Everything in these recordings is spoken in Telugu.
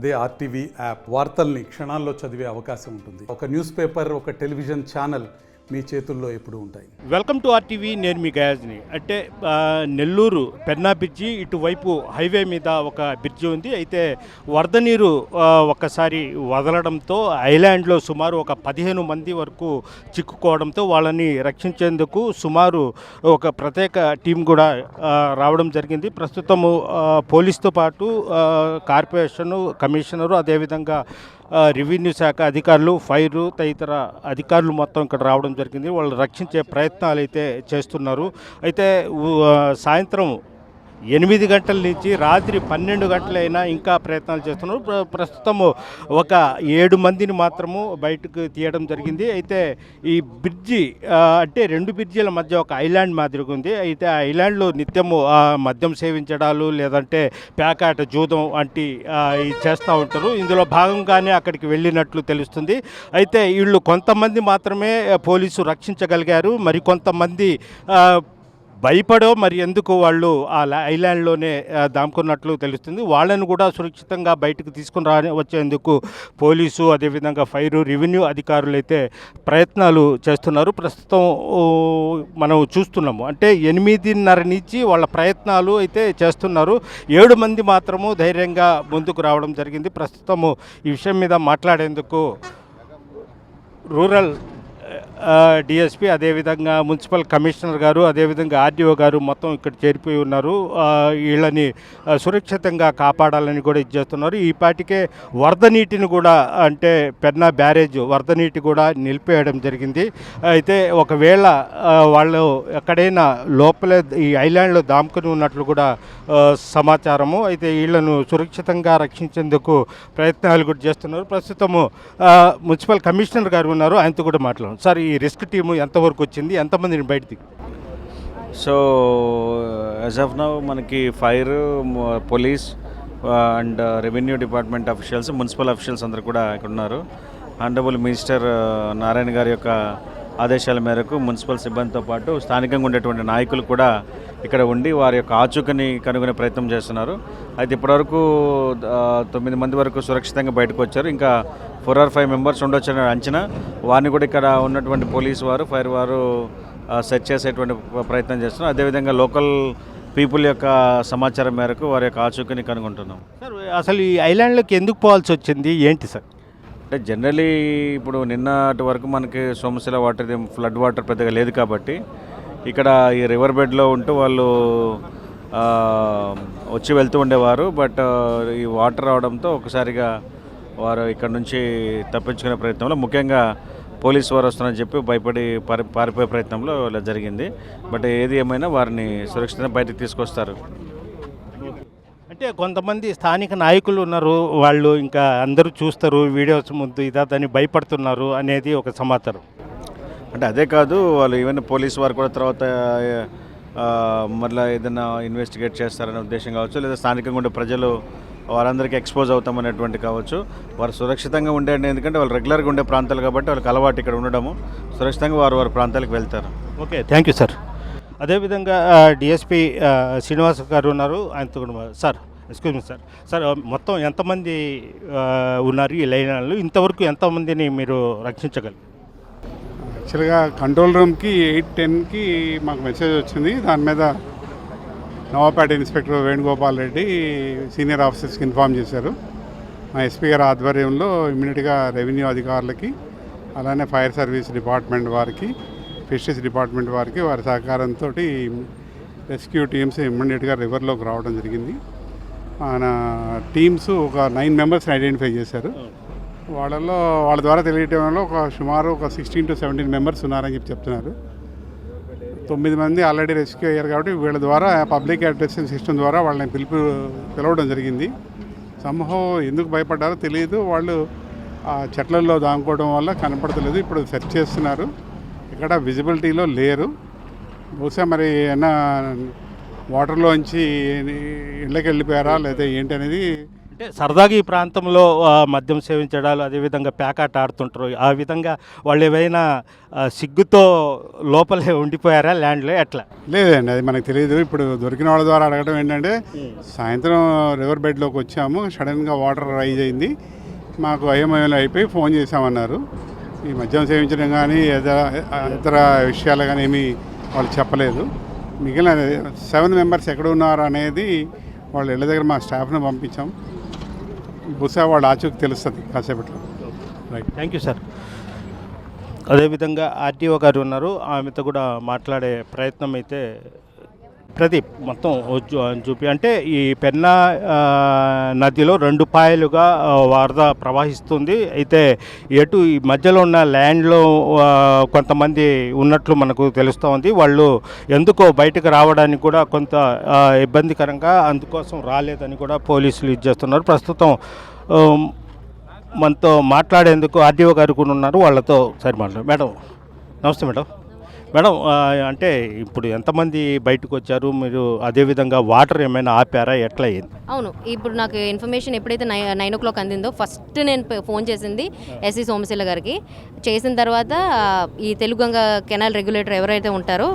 అదే ఆర్టీవీ యాప్ వార్తల్ని క్షణాల్లో చదివే అవకాశం ఉంటుంది. ఒక న్యూస్ పేపర్, ఒక టెలివిజన్ ఛానల్ మీ చేతుల్లో ఎప్పుడూ ఉంటాయి. Welcome to RTV. నేను మీ గయాజ్ని. అంటే నెల్లూరు పెన్నా బ్రిడ్జి ఇటువైపు హైవే మీద ఒక బ్రిడ్జి ఉంది. అయితే వరద నీరు ఒక్కసారి వదలడంతో ఐలాండ్లో సుమారు ఒక 15 మంది వరకు చిక్కుకోవడంతో వాళ్ళని రక్షించేందుకు సుమారు ఒక ప్రత్యేక టీం కూడా రావడం జరిగింది. ప్రస్తుతము పోలీస్తో పాటు కార్పొరేషను, కమిషనరు, అదేవిధంగా రెవెన్యూ శాఖ అధికారులు, ఫైరు తదితర అధికారులు మొత్తం ఇక్కడ రావడం జరిగింది. వాళ్ళు రక్షించే ప్రయత్నాలు అయితే చేస్తున్నారు. అయితే సాయంత్రం 8 గంటల నుంచి రాత్రి 12 గంటలైనా ఇంకా ప్రయత్నాలు చేస్తున్నారు. ప్రస్తుతము ఒక 7 మందిని మాత్రము బయటకు తీయడం జరిగింది. అయితే ఈ బ్రిడ్జి అంటే 2 బ్రిడ్జిల మధ్య ఒక ఐలాండ్ మాదిరిగా ఉంది. అయితే ఆ ఐలాండ్లో నిత్యము మద్యం సేవించడాలు, లేదంటే ప్యాకాట, జూదం వంటి చేస్తూ ఉంటారు. ఇందులో భాగంగానే అక్కడికి వెళ్ళినట్లు తెలుస్తుంది. అయితే వీళ్ళు కొంతమంది మాత్రమే పోలీసు రక్షించగలిగారు. మరి కొంతమంది భయపడో మరి ఎందుకు వాళ్ళు ఆ ఐలాండ్లోనే దాముకున్నట్లు తెలుస్తుంది. వాళ్ళను కూడా సురక్షితంగా బయటకు తీసుకుని వచ్చేందుకు పోలీసు, అదేవిధంగా ఫైరు, రెవెన్యూ అధికారులు అయితే ప్రయత్నాలు చేస్తున్నారు. ప్రస్తుతం మనం చూస్తున్నాము. అంటే 8:30 నుంచి వాళ్ళ ప్రయత్నాలు అయితే చేస్తున్నారు. 7 మంది మాత్రము ధైర్యంగా ముందుకు రావడం జరిగింది. ప్రస్తుతము ఈ విషయం మీద మాట్లాడేందుకు రూరల్ డిఎస్పీ, అదేవిధంగా మున్సిపల్ కమిషనర్ గారు, అదేవిధంగా ఆర్డీఓ గారు మొత్తం ఇక్కడ చేరిపోయి ఉన్నారు. వీళ్ళని సురక్షితంగా కాపాడాలని కూడా ఇచ్చేస్తున్నారు. ఈ పాటికే వరద నీటిని కూడా, అంటే పెన్నా బ్యారేజ్ వరద నీటి కూడా నిలిపేయడం జరిగింది. అయితే ఒకవేళ వాళ్ళు ఎక్కడైనా లోపలే ఈ ఐలాండ్లో దాముకొని ఉన్నట్లు కూడా సమాచారము. అయితే వీళ్ళను సురక్షితంగా రక్షించేందుకు ప్రయత్నాలు కూడా చేస్తున్నారు. ప్రస్తుతము మున్సిపల్ కమిషనర్ గారు ఉన్నారు, ఆయనతో కూడా మాట్లాడారు. సార్, ఈ రెస్క్యూ టీము ఎంతవరకు వచ్చింది, ఎంతమందిని బయటికి? సో యాజ్ ఆఫ్ నౌ మనకి fire, police and revenue department officials, municipal officials అందరూ కూడా ఇక్కడ ఉన్నారు. ఆనరబుల్ మినిస్టర్ నారాయణ గారి యొక్క ఆదేశాల మేరకు మున్సిపల్ సిబ్బందితో పాటు స్థానికంగా ఉండేటువంటి నాయకులు కూడా ఇక్కడ ఉండి వారి యొక్క ఆచూకని కనుగొనే ప్రయత్నం చేస్తున్నారు. అయితే ఇప్పటివరకు 9 మంది వరకు సురక్షితంగా బయటకు వచ్చారు. ఇంకా 4 or 5 మెంబర్స్ ఉండొచ్చని అంచనా. వారిని కూడా ఇక్కడ ఉన్నటువంటి పోలీసు వారు, ఫైర్ వారు సెర్చ్ చేసేటువంటి ప్రయత్నం చేస్తున్నారు. అదేవిధంగా లోకల్ పీపుల్ యొక్క సమాచారం మేరకు వారి యొక్క ఆచూకని కనుగొంటున్నాం. సార్, అసలు ఈ ఐలాండ్లోకి ఎందుకు పోవాల్సి వచ్చింది, ఏంటి సార్? అంటే జనరలీ ఇప్పుడు నిన్నటి వరకు మనకి సోమశిల వాటర్, ఫ్లడ్ వాటర్ పెద్దగా లేదు కాబట్టి ఇక్కడ ఈ రివర్ బెడ్లో ఉంటూ వాళ్ళు వచ్చి వెళ్తూ ఉండేవారు. బట్ ఈ వాటర్ రావడంతో ఒకసారిగా వారు ఇక్కడ నుంచి తప్పించుకునే ప్రయత్నంలో, ముఖ్యంగా పోలీసు వారు వస్తున్నారని చెప్పి భయపడి పారిపోయే ప్రయత్నంలో ఇలా జరిగింది. బట్ ఏది ఏమైనా వారిని సురక్షితంగా బయటకు తీసుకొస్తారు. అంటే కొంతమంది స్థానిక నాయకులు ఉన్నారు, వాళ్ళు ఇంకా అందరూ చూస్తారు వీడియోస్ ముందు ఇదని భయపడుతున్నారు అనేది ఒక సమాచారం. అంటే అదే కాదు, వాళ్ళు ఈవెన్ పోలీసు వారు కూడా తర్వాత మళ్ళీ ఏదైనా ఇన్వెస్టిగేట్ చేస్తారనే ఉద్దేశం కావచ్చు, లేదా స్థానికంగా ఉండే ప్రజలు వారందరికీ ఎక్స్పోజ్ అవుతామనేటువంటి కావచ్చు. వారు సురక్షితంగా ఉండేది, ఎందుకంటే వాళ్ళు రెగ్యులర్గా ఉండే ప్రాంతాలు కాబట్టి వాళ్ళకి అలవాటు ఇక్కడ ఉండడము. సురక్షితంగా వారి ప్రాంతాలకు వెళ్తారు. Okay, thank you sir. అదేవిధంగా డిఎస్పీ శ్రీనివాస్ గారు ఉన్నారు, ఆయనతో కూడా. Sir, excuse me sir. Sir, మొత్తం ఎంతమంది ఉన్నారు ఈ లైన్లో? ఇంతవరకు ఎంతమందిని మీరు రక్షించగలరు? యాక్చువల్గా కంట్రోల్ రూమ్కి 8:10కి మాకు మెసేజ్ వచ్చింది. దాని మీద నవాపేట ఇన్స్పెక్టర్ వేణుగోపాల్ రెడ్డి సీనియర్ ఆఫీసర్స్కి ఇన్ఫామ్ చేశారు. మా ఎస్పీ గారి ఆధ్వర్యంలో ఇమ్మీడియట్గా రెవెన్యూ అధికారులకి, అలానే ఫైర్ సర్వీస్ డిపార్ట్మెంట్ వారికి, ఫిషరీస్ డిపార్ట్మెంట్ వారికి వారి సహకారంతో రెస్క్యూ టీమ్స్ ఇమ్మీడియట్గా రివర్లోకి రావడం జరిగింది. మన టీమ్స్ ఒక 9 మెంబర్స్ని ఐడెంటిఫై చేశారు. వాళ్ళ ద్వారా తెలియటంలో సుమారు 16 to 17 మెంబర్స్ ఉన్నారని చెప్పి చెప్తున్నారు. 9 మంది ఆల్రెడీ రెస్క్యూ అయ్యారు కాబట్టి వీళ్ళ ద్వారా పబ్లిక్ అడ్రసింగ్ సిస్టమ్ ద్వారా వాళ్ళని పిలవడం జరిగింది. సంభవం ఎందుకు భయపడ్డారో తెలియదు. వాళ్ళు ఆ చెట్లలో దాముకోవడం వల్ల కనపడతలేదు. ఇప్పుడు సెర్చ్ చేస్తున్నారు, ఇక్కడ విజిబిలిటీలో లేరు. బహుశా మరి ఏమన్నా వాటర్లోంచి ఇళ్ళకి వెళ్ళిపోయారా లేదా ఏంటి అనేది అంటే సరదాగా ఈ ప్రాంతంలో మద్యం సేవించడాలు అదేవిధంగా పేకాట ఆడుతుంటారు. ఆ విధంగా వాళ్ళు ఏవైనా సిగ్గుతో లోపలే ఉండిపోయారా ల్యాండ్లో ఎట్లా? లేదండి, అది మనకు తెలియదు. ఇప్పుడు దొరికిన వాళ్ళ ద్వారా అడగడం ఏంటంటే, సాయంత్రం రివర్ బెడ్లోకి వచ్చాము, సడన్గా వాటర్ రైజ్ అయింది, మాకు అయోమయంలో అయిపోయి ఫోన్ చేసామన్నారు. ఈ మద్యం సేవించడం కానీ ఇతర విషయాలు కానీ ఏమీ వాళ్ళు చెప్పలేదు. మిగిలిన 7 మెంబర్స్ ఎక్కడ ఉన్నారు అనేది వాళ్ళ ఇళ్ళ దగ్గర మా స్టాఫ్ని పంపించాం. బహుశా వాళ్ళు ఆచూకి తెలుస్తుంది కాసేపట్లో. Right, thank you sir. అదేవిధంగా ఆర్టీఓ గారు ఉన్నారు, ఆమెతో కూడా మాట్లాడే ప్రయత్నం అయితే ప్రదీప్ మొత్తం చూపి. అంటే ఈ పెన్నా నదిలో 2 పాయలుగా వరద ప్రవహిస్తుంది. అయితే ఎటు ఈ మధ్యలో ఉన్న ల్యాండ్లో కొంతమంది ఉన్నట్లు మనకు తెలుస్తూ ఉంది. వాళ్ళు ఎందుకో బయటకు రావడానికి కూడా కొంత ఇబ్బందికరంగా, అందుకోసం రాలేదని కూడా పోలీసులు ఇచ్చేస్తున్నారు. ప్రస్తుతం మనతో మాట్లాడేందుకు ఆర్డీఓ గారు కూడా ఉన్నారు, వాళ్ళతో సరి మాట్లాడు. మేడం నమస్తే మేడం. మేడం అంటే ఇప్పుడు ఎంతమంది బయటకు వచ్చారు మీరు? అదేవిధంగా వాటర్ ఏమైనా ఆపారా, ఎట్లా అయింది? అవును, ఇప్పుడు నాకు ఇన్ఫర్మేషన్ ఎప్పుడైతే 9 o'clock అందిందో ఫస్ట్ నేను ఫోన్ చేసింది ఎస్సీ సోమశీల గారికి. చేసిన తర్వాత ఈ తెలుగుగంగ కెనాల్ రెగ్యులేటర్ ఎవరైతే ఉంటారో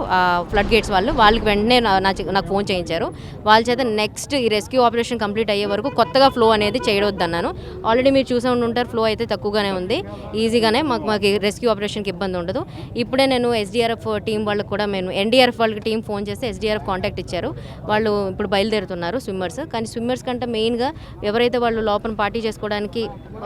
ఫ్లడ్ గేట్స్ వాళ్ళకి వెంటనే నాకు ఫోన్ చేయించారు. వాళ్ళ చేత నెక్స్ట్ ఈ రెస్క్యూ ఆపరేషన్ కంప్లీట్ అయ్యే వరకు కొత్తగా ఫ్లో అనేది చేయవద్దన్నాను. ఆల్రెడీ మీరు చూసే ఉంటారు, ఫ్లో అయితే తక్కువగానే ఉంది, ఈజీగానే మాకు రెస్క్యూ ఆపరేషన్కి ఇబ్బంది ఉండదు. ఇప్పుడే నేను ఎస్డీఆర్ఎఫ్ టీం వాళ్ళకి కూడా ఎన్డీఆర్ఎఫ్ వాళ్ళకి టీం ఫోన్ చేస్తే ఎస్డీఆర్ఎఫ్ కాంటాక్ట్ ఇచ్చారు. వాళ్ళు ఇప్పుడు బయలుదేరుతున్నారు స్విమ్మర్స్. కానీ స్విమ్మర్స్ కంటే మెయిన్గా ఎవరైతే వాళ్ళు లోపల పార్టీ చేసుకోవడానికి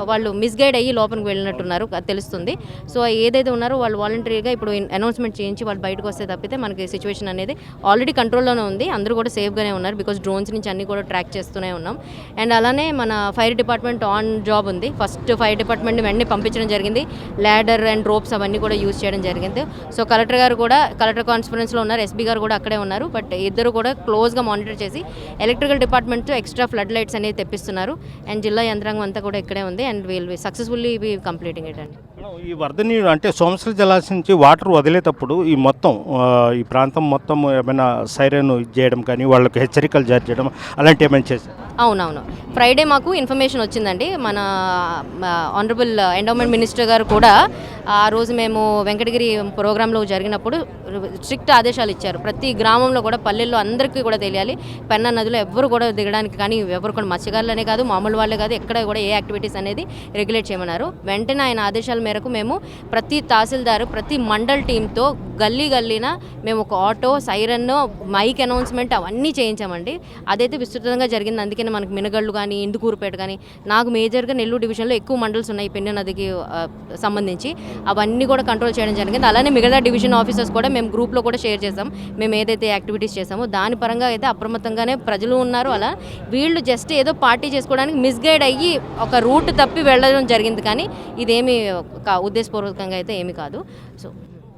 వాళ్ళు మిస్గైడ్ అయ్యి లోపలికి వెళ్ళినట్టున్నారు అది తెలుస్తుంది. సో ఏదైతే ఉన్నారో వాళ్ళు వాలంటరీగా ఇప్పుడు అనౌన్స్మెంట్ చేయించి వాళ్ళు బయటకు వస్తే తప్పితే మనకి సిచ్యువేషన్ అనేది ఆల్రెడీ కంట్రోల్లోనే ఉంది. అందరూ కూడా సేఫ్గానే ఉన్నారు, బికాస్ డ్రోన్స్ నుంచి అన్ని కూడా ట్రాక్ చేస్తూనే ఉన్నాం. అండ్ అలానే మన ఫైర్ డిపార్ట్మెంట్ ఆన్ జాబ్ ఉంది. ఫస్ట్ ఫైర్ డిపార్ట్మెంట్ని వెంటనే పంపించడం జరిగింది. ల్యాడర్ అండ్ రోప్స్ అవన్నీ కూడా యూజ్ చేయడం జరిగింది. సో కలెక్టర్ కాన్ఫరెన్స్లో ఉన్నారు, ఎస్పీ గారు కూడా అక్కడే ఉన్నారు. బట్ ఇద్దరు కూడా క్లోజ్గా మానిటర్ చేసి ఎలక్ట్రికల్ డిపార్ట్మెంట్తో ఎక్స్ట్రా ఫ్లడ్ లైట్స్ అనేది తెప్పిస్తున్నారు. అండ్ జిల్లా యంత్రాంగం అంతా కూడా ఇక్కడే ఉంది. And we'll successfully completing it అండి. ఈ వరద నీరు అంటే సోమశీల జలాశయం నుంచి వాటర్ వదిలేటప్పుడు ఈ మొత్తం ఈ ప్రాంతం మొత్తం ఏమైనా సైరన్ చేయడం కానీ వాళ్ళకి హెచ్చరికలు జారీ చేయడం అలాంటివి ఏమైనా చేశారు? అవునవును, ఫ్రైడే మాకు ఇన్ఫర్మేషన్ వచ్చిందండి. మన ఆనరబుల్ ఎండోమెంట్ మినిస్టర్ గారు కూడా ఆ రోజు మేము వెంకటగిరి ప్రోగ్రాంలో జరిగినప్పుడు స్ట్రిక్ట్ ఆదేశాలు ఇచ్చారు. ప్రతి గ్రామంలో కూడా పల్లెల్లో అందరికీ కూడా తెలియాలి, పెన్నా నదిలో ఎవరు కూడా దిగడానికి కానీ ఎవరు కూడా మత్స్యకారులనే కాదు మామూలు వాళ్ళే కాదు ఎక్కడ కూడా ఏ యాక్టివిటీస్ అనేది రెగ్యులేట్ చేయమన్నారు. వెంటనే ఆయన ఆదేశాల మేరకు మేము ప్రతి తహసీల్దారు ప్రతి మండల్ టీంతో గల్లీన మేము ఒక ఆటో, సైరన్, మైక్ అనౌన్స్మెంట్ అవన్నీ చేయించామండి. అదైతే విస్తృతంగా జరిగింది. అందుకని మనకి మినగళ్ళు కానీ ఇందుకూరుపేట కానీ నాకు మేజర్గా నెల్లూరు డివిజన్లో ఎక్కువ మండల్స్ ఉన్నాయి పెన్నా నదికి సంబంధించి, అవన్నీ కూడా కంట్రోల్ చేయడం జరిగింది. అలానే మిగతా డివిజన్ ఆఫీసర్స్ కూడా మేము గ్రూప్లో కూడా షేర్ చేసాం. మేము ఏదైతే యాక్టివిటీస్ చేసామో దాని పరంగా అయితే అప్రమత్తంగానే ప్రజలు ఉన్నారు. అలా వీళ్ళు జస్ట్ ఏదో పార్టీ చేసుకోవడానికి మిస్గైడ్ అయ్యి ఒక రూట్ తప్పి వెళ్ళడం జరిగింది, కానీ ఇదేమీ ఉద్దేశపూర్వకంగా అయితే ఏమీ కాదు. సో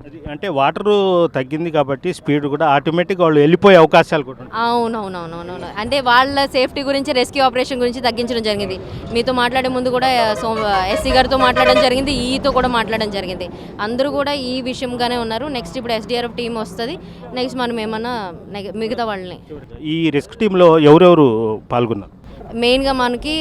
అది అంటే వాటరు తగ్గింది కాబట్టి స్పీడ్ కూడా ఆటోమేటిక్గా వాళ్ళు వెళ్ళిపోయే అవకాశాలు కూడా ఉంటాయి. అవునవునవునవును, అంటే వాళ్ళ సేఫ్టీ గురించి రెస్క్యూ ఆపరేషన్ గురించి తగ్గించడం జరిగింది. మీతో మాట్లాడే ముందు కూడా ఎస్సీ గారితో మాట్లాడడం జరిగింది, ఈతో కూడా మాట్లాడడం జరిగింది. అందరూ కూడా ఈ విషయంగానే ఉన్నారు. నెక్స్ట్ ఇప్పుడు ఎస్డీఆర్ఎఫ్ టీం వస్తుంది. నెక్స్ట్ మనం ఏమన్నా మిగతా వాళ్ళని ఈ రెస్క్యూ టీంలో ఎవరెవరు పాల్గొన్నారు? మెయిన్గా మనకి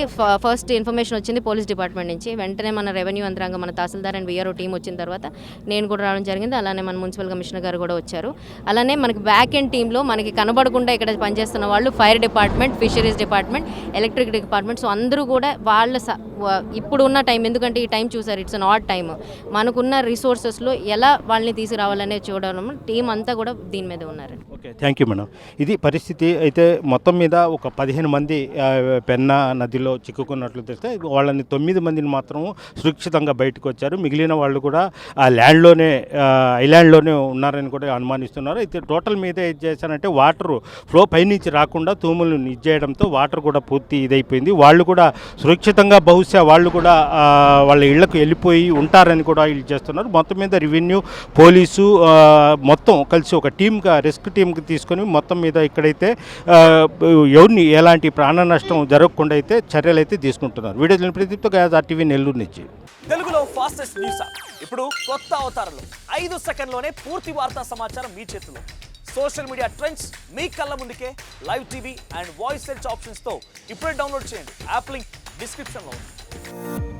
ఫస్ట్ ఇన్ఫర్మేషన్ వచ్చింది పోలీస్ డిపార్ట్మెంట్ నుంచి. వెంటనే మన రెవెన్యూ యంత్రాంగం, మన తహసీల్దార్ అండ్ వీఆర్ఓ టీం వచ్చిన తర్వాత నేను కూడా రావడం జరిగింది. అలానే మన మున్సిపల్ కమిషనర్ గారు కూడా వచ్చారు. అలానే మనకి బ్యాక్ ఎండ్ టీంలో మనకి కనబడకుండా ఇక్కడ పనిచేస్తున్న వాళ్ళు fire department, fisheries department, electric department. So అందరూ కూడా వాళ్ళ ఇప్పుడు ఉన్న టైం, ఎందుకంటే ఈ టైం చూసారు ఇట్స్ అన్ ఆడ్ టైం, మనకున్న రిసోర్సెస్లో ఎలా వాళ్ళని తీసుకురావాలనే చూడడం టీం అంతా కూడా దీని మీద ఉన్నారు. Okay, thank you madam. ఇది పరిస్థితి. అయితే మొత్తం మీద ఒక 15 మంది పెన్నా నదిలో చిక్కుకున్నట్లు తెలిస్తే వాళ్ళని 9 మందిని మాత్రం సురక్షితంగా బయటకు వచ్చారు. మిగిలిన వాళ్ళు కూడా ఆ ల్యాండ్లోనే ఐలాండ్లోనే ఉన్నారని కూడా అనుమానిస్తున్నారు. అయితే టోటల్ మీద ఏం చేశారంటే వాటర్ ఫ్లో పైనుంచి రాకుండా తూములు ఇచ్చేయడంతో వాటర్ కూడా పూర్తి ఇదైపోయింది. వాళ్ళు కూడా సురక్షితంగా బహుశా వాళ్ళు కూడా వాళ్ళ ఇళ్లకు వెళ్ళిపోయి ఉంటారని కూడా వీళ్ళు చేస్తున్నారు. మొత్తం మీద రెవెన్యూ, పోలీసు మొత్తం కలిసి ఒక టీమ్గా రెస్క్యూ టీమ్కి తీసుకొని మొత్తం మీద ఇక్కడైతే ఎవరిని ఎలాంటి ప్రాణ నష్టం జరగకుండా అయితే చర్యలు అయితే తీసుకుంటున్నారు. వీడియో ప్రదీప్తో ఆర్టీవీ నెల్లూరు నుంచి. తెలుగులో ఫాస్టెస్ట్ న్యూస్ ఇప్పుడు కొత్త అవతారంలో 5 సెకండ్లోనే పూర్తి వార్తా సమాచారం మీ చేతిలో. సోషల్ మీడియా ట్రెండ్స్ మీ కళ్ళ ముందుకే live TV and voice search ఆప్షన్స్తో ఇప్పుడే డౌన్లోడ్ చేయండి యాప్ లింక్ డిస్క్రిప్షన్లో ఉంది.